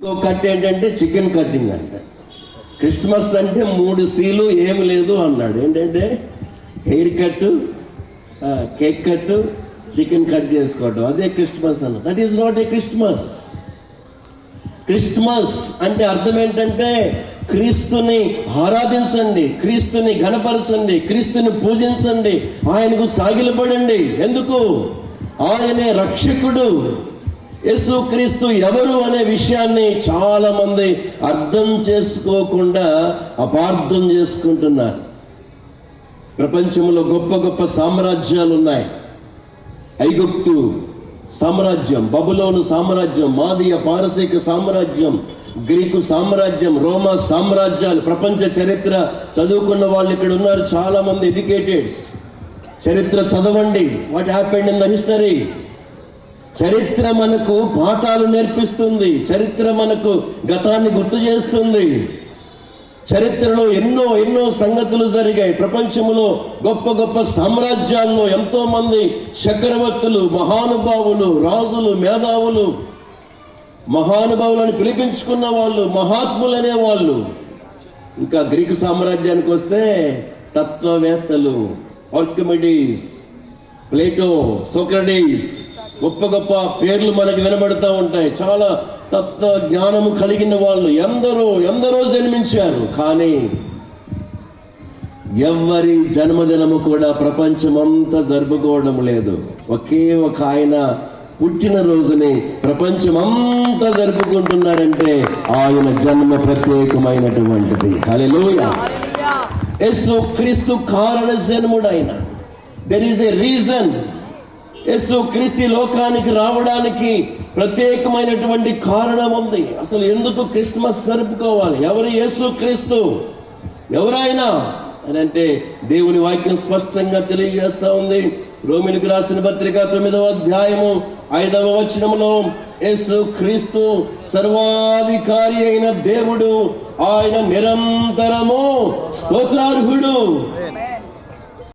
ఇంకో కట్ ఏంటంటే chicken cutting అంట. క్రిస్మస్ అంటే 3 Cలు ఏమి లేదు అన్నాడు. ఏంటంటే hair cut, cake cut, chicken cut చేసుకోవటం, అదే క్రిస్మస్ అన్న. That is not a Christmas. Christmas అంటే అర్థం ఏంటంటే క్రీస్తుని ఆరాధించండి, క్రీస్తుని ఘనపరచండి, క్రీస్తుని పూజించండి, ఆయనకు సాగిలపడండి. ఎందుకు? ఆయనే రక్షకుడు. యేసుక్రీస్తు ఎవరు అనే విషయాన్ని చాలా మంది అర్థం చేసుకోకుండా అపార్థం చేసుకుంటున్నారు. ప్రపంచంలో గొప్ప గొప్ప సామ్రాజ్యాలు ఉన్నాయి. ఐగుప్తు సామ్రాజ్యం, బబులోను సామ్రాజ్యం, మాదీయ పారసీక సామ్రాజ్యం, గ్రీకు సామ్రాజ్యం, రోమా సామ్రాజ్యాలు. ప్రపంచ చరిత్ర చదువుకున్న వాళ్ళు ఇక్కడ ఉన్నారు చాలా మంది, ఎడ్యుకేటెడ్స్. చరిత్ర చదవండి. What happened in the history. చరిత్ర మనకు పాఠాలు నేర్పిస్తుంది. చరిత్ర మనకు గతాన్ని గుర్తు చేస్తుంది. చరిత్రలో ఎన్నో ఎన్నో సంగతులు జరిగాయి. ప్రపంచంలో గొప్ప గొప్ప సామ్రాజ్యాల్లో ఎంతో మంది చక్రవర్తులు, మహానుభావులు, రాజులు, మేధావులు, మహానుభావులను పిలిపించుకున్న వాళ్ళు, మహాత్ములనే వాళ్ళు. ఇంకా గ్రీకు సామ్రాజ్యానికి వస్తే తత్వవేత్తలు, ఆర్కిమిడీస్, ప్లేటో, సోక్రటీస్, గొప్ప గొప్ప పేర్లు మనకు వినబడుతూ ఉంటాయి. చాలా తత్వ జ్ఞానము కలిగిన వాళ్ళు ఎందరో జన్మించారు. కానీ ఎవరి జన్మదినము కూడా ప్రపంచమంతా జరుపుకోవడం లేదు. ఒకే ఒక ఆయన పుట్టినరోజుని ప్రపంచమంతా జరుపుకుంటున్నారంటే ఆయన జన్మ ప్రత్యేకమైనటువంటిది. హల్లెలూయా. యేసుక్రీస్తు కారణ జన్ముడైన. There is a reason. యేసుక్రీస్తు లోకానికి రావడానికి ప్రత్యేకమైనటువంటి కారణం ఉంది. అసలు ఎందుకు క్రిస్మస్ జరుపుకోవాలి? ఎవరు యేసుక్రీస్తు? ఎవరైనా అని అంటే దేవుని వాక్యం స్పష్టంగా తెలియజేస్తా ఉంది. రోమిలకు రాసిన పత్రిక 9వ అధ్యాయము 5వ వచనంలో యేసుక్రీస్తు సర్వాధికారి అయిన దేవుడు, ఆయన నిరంతరము స్తోత్రార్హుడు.